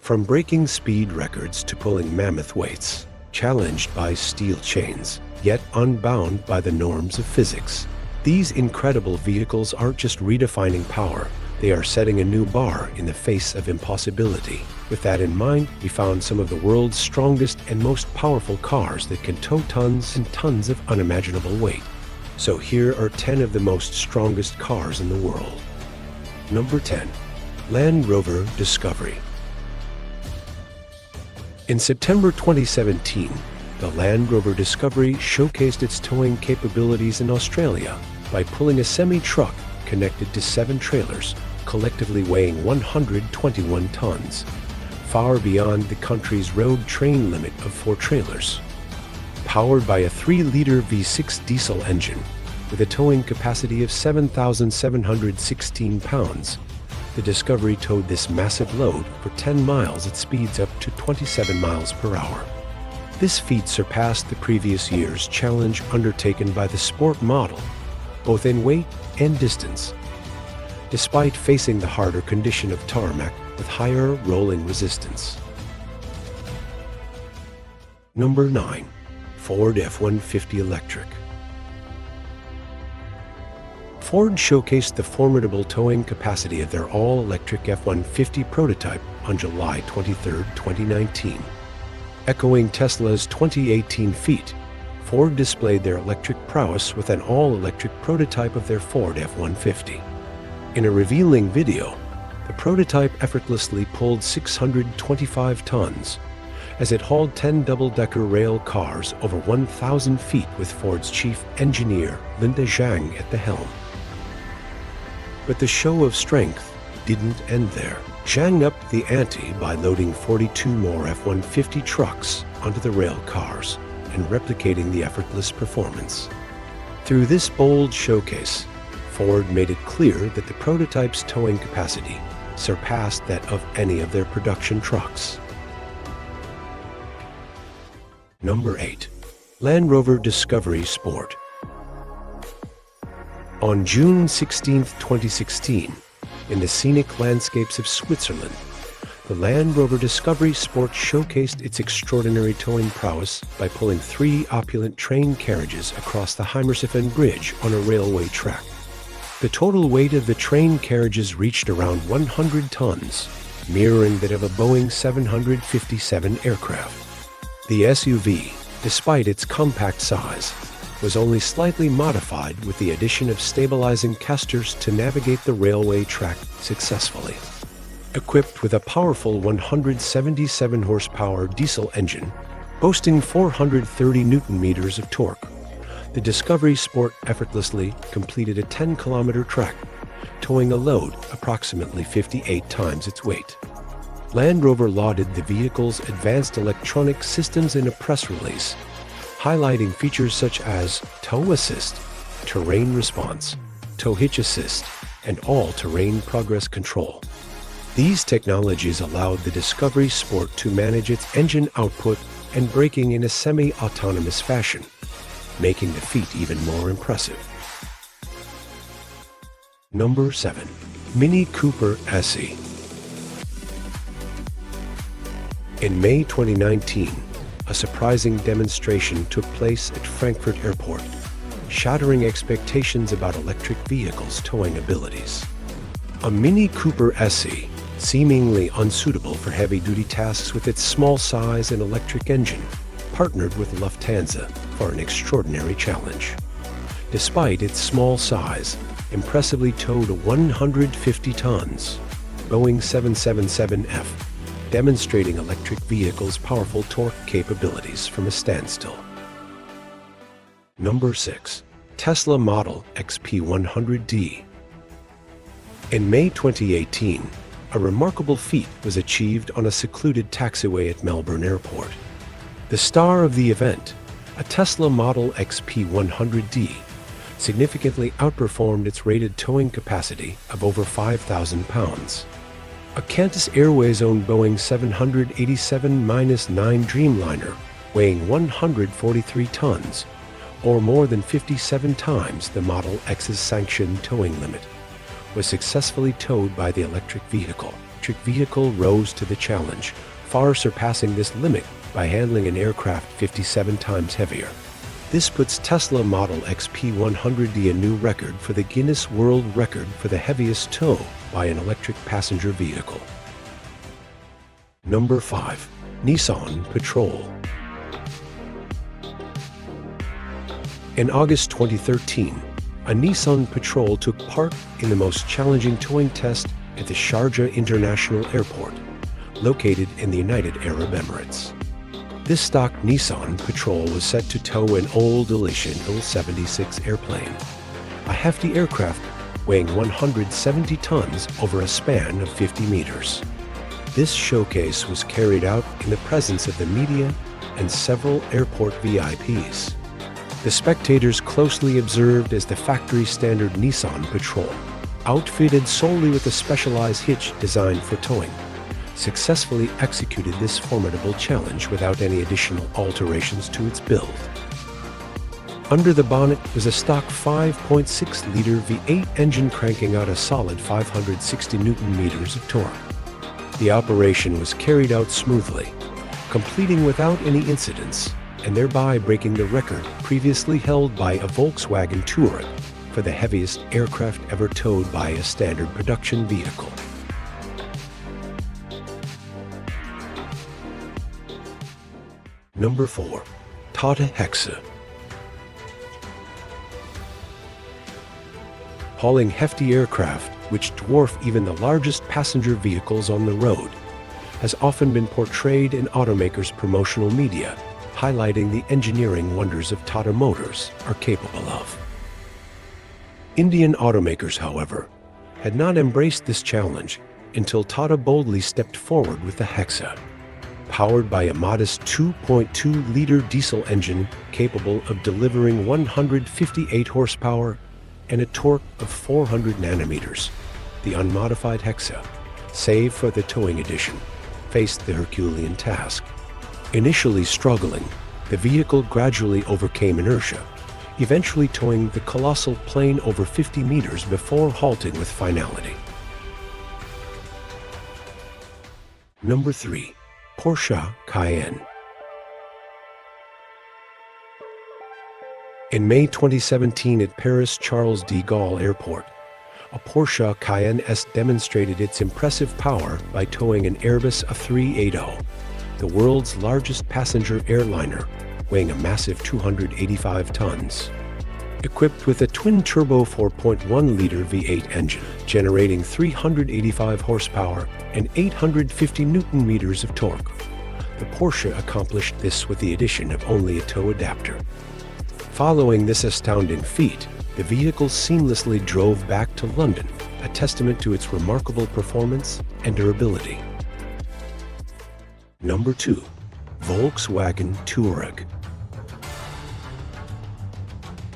From breaking speed records to pulling mammoth weights, challenged by steel chains, yet unbound by the norms of physics, these incredible vehicles aren't just redefining power, they are setting a new bar in the face of impossibility. With that in mind, we found some of the world's strongest and most powerful cars that can tow tons and tons of unimaginable weight. So here are 10 of the most strongest cars in the world. Number 10. Land Rover Discovery. In September 2017, the Land Rover Discovery showcased its towing capabilities in Australia by pulling a semi-truck connected to 7 trailers, collectively weighing 121 tons, far beyond the country's road train limit of 4 trailers. Powered by a 3-liter V6 diesel engine with a towing capacity of 7,716 pounds, the Discovery towed this massive load for 10 miles at speeds up to 27 miles per hour. This feat surpassed the previous year's challenge undertaken by the Sport model, both in weight and distance, despite facing the harder condition of tarmac with higher rolling resistance. Number 9. Ford F-150 Electric. Ford showcased the formidable towing capacity of their all-electric F-150 prototype on July 23, 2019. Echoing Tesla's 2018 feat, Ford displayed their electric prowess with an all-electric prototype of their Ford F-150. In a revealing video, the prototype effortlessly pulled 625 tons as it hauled 10 double-decker rail cars over 1,000 feet with Ford's chief engineer, Linda Zhang, at the helm. But the show of strength didn't end there. Zhang upped the ante by loading 42 more F-150 trucks onto the rail cars and replicating the effortless performance. Through this bold showcase, Ford made it clear that the prototype's towing capacity surpassed that of any of their production trucks. Number 8. Land Rover Discovery Sport. On June 16, 2016, in the scenic landscapes of Switzerland, the Land Rover Discovery Sport showcased its extraordinary towing prowess by pulling 3 opulent train carriages across the Heimersiffen Bridge on a railway track. The total weight of the train carriages reached around 100 tons, mirroring that of a Boeing 757 aircraft. The SUV, despite its compact size, was only slightly modified with the addition of stabilizing casters to navigate the railway track successfully. Equipped with a powerful 177 horsepower diesel engine, boasting 430 Newton-meters of torque, the Discovery Sport effortlessly completed a 10-kilometer trek, towing a load approximately 58 times its weight. Land Rover lauded the vehicle's advanced electronic systems in a press release, highlighting features such as tow assist, terrain response, tow hitch assist, and all-terrain progress control. These technologies allowed the Discovery Sport to manage its engine output and braking in a semi-autonomous fashion, making the feat even more impressive. Number 7. Mini Cooper SE. In May 2019, a surprising demonstration took place at Frankfurt Airport, shattering expectations about electric vehicles' towing abilities. A Mini Cooper SE, seemingly unsuitable for heavy-duty tasks with its small size and electric engine, partnered with Lufthansa for an extraordinary challenge. Despite its small size, impressively towed 150 tons, Boeing 777F, demonstrating electric vehicles' powerful torque capabilities from a standstill. Number 6. Tesla Model X P100D. In May 2018, a remarkable feat was achieved on a secluded taxiway at Melbourne Airport. The star of the event, a Tesla Model X P100D, significantly outperformed its rated towing capacity of over 5,000 pounds. A Qantas Airways-owned Boeing 787-9 Dreamliner, weighing 143 tons, or more than 57 times the Model X's sanctioned towing limit, was successfully towed by the electric vehicle, electric vehicle rose to the challenge, far surpassing this limit by handling an aircraft 57 times heavier. This puts Tesla Model X P100D a new record for the Guinness World Record for the heaviest tow by an electric passenger vehicle. Number 5. Nissan Patrol. In August 2013, a Nissan Patrol took part in the most challenging towing test at the Sharjah International Airport, located in the United Arab Emirates. This stock Nissan Patrol was set to tow an old Elation Il-76 airplane, a hefty aircraft weighing 170 tons over a span of 50 meters. This showcase was carried out in the presence of the media and several airport VIPs. The spectators closely observed as the factory-standard Nissan Patrol, outfitted solely with a specialized hitch designed for towing, successfully executed this formidable challenge without any additional alterations to its build. Under the bonnet was a stock 5.6-liter V8 engine cranking out a solid 560 Nm of torque. The operation was carried out smoothly, completing without any incidents, and thereby breaking the record previously held by a Volkswagen Touareg for the heaviest aircraft ever towed by a standard production vehicle. Number 4. Tata Hexa. Hauling hefty aircraft, which dwarf even the largest passenger vehicles on the road, has often been portrayed in automakers' promotional media, highlighting the engineering wonders of Tata Motors are capable of. Indian automakers, however, had not embraced this challenge until Tata boldly stepped forward with the Hexa. Powered by a modest 2.2-liter diesel engine capable of delivering 158 horsepower and a torque of 400 nanometers, the unmodified Hexa, save for the towing edition, faced the Herculean task. Initially struggling, the vehicle gradually overcame inertia, eventually towing the colossal plane over 50 meters before halting with finality. Number 3. Porsche Cayenne. In May 2017 at Paris Charles de Gaulle Airport, a Porsche Cayenne S demonstrated its impressive power by towing an Airbus A380, the world's largest passenger airliner, weighing a massive 285 tons. Equipped with a twin-turbo 4.1-liter V8 engine, generating 385 horsepower and 850 Nm of torque, the Porsche accomplished this with the addition of only a tow adapter. Following this astounding feat, the vehicle seamlessly drove back to London, a testament to its remarkable performance and durability. Number 2. Volkswagen Touareg.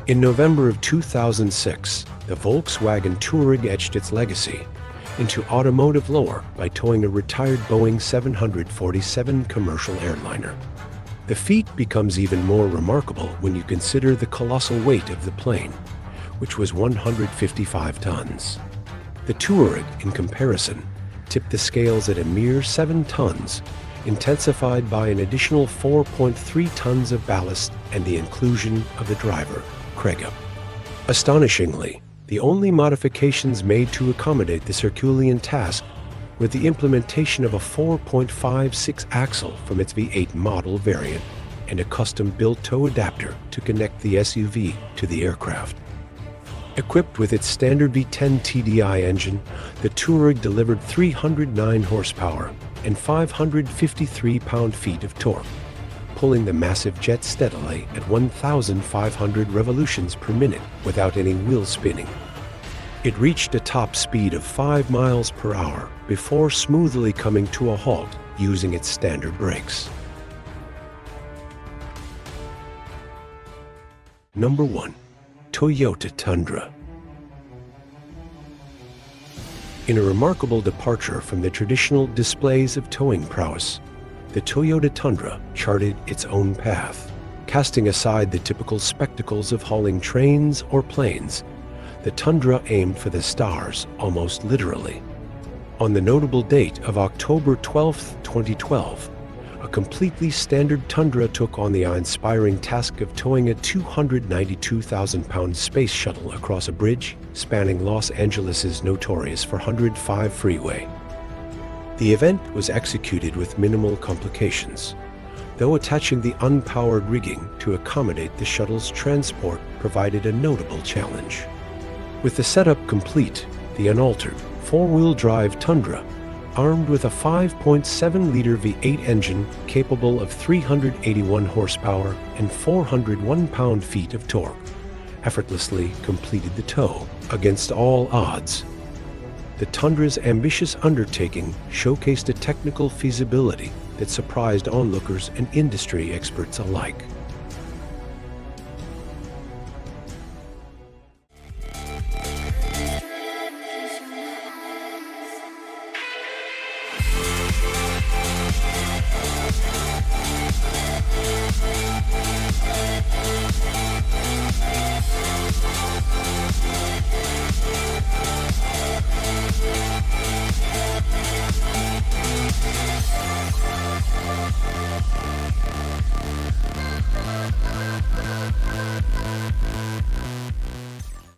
In November of 2006, the Volkswagen Touareg etched its legacy into automotive lore by towing a retired Boeing 747 commercial airliner. The feat becomes even more remarkable when you consider the colossal weight of the plane, which was 155 tons. The Touareg, in comparison, tipped the scales at a mere 7 tons, intensified by an additional 4.3 tons of ballast and the inclusion of the driver, Krega. Astonishingly, the only modifications made to accommodate this Herculean task were the implementation of a 4.56 axle from its V8 model variant and a custom-built tow adapter to connect the SUV to the aircraft. Equipped with its standard V10 TDI engine, the Touareg delivered 309 horsepower and 553 pound-feet of torque, pulling the massive jet steadily at 1,500 revolutions per minute without any wheel spinning. It reached a top speed of 5 miles per hour before smoothly coming to a halt using its standard brakes. Number 1. Toyota Tundra. In a remarkable departure from the traditional displays of towing prowess, the Toyota Tundra charted its own path. Casting aside the typical spectacles of hauling trains or planes, the Tundra aimed for the stars almost literally. On the notable date of October 12, 2012, a completely standard Tundra took on the awe-inspiring task of towing a 292,000-pound space shuttle across a bridge spanning Los Angeles' notorious 405 freeway. The event was executed with minimal complications, though attaching the unpowered rigging to accommodate the shuttle's transport provided a notable challenge. With the setup complete, the unaltered four-wheel drive Tundra, armed with a 5.7-liter V8 engine capable of 381 horsepower and 401 pound-feet of torque, effortlessly completed the tow against all odds. The Tundra's ambitious undertaking showcased a technical feasibility that surprised onlookers and industry experts alike.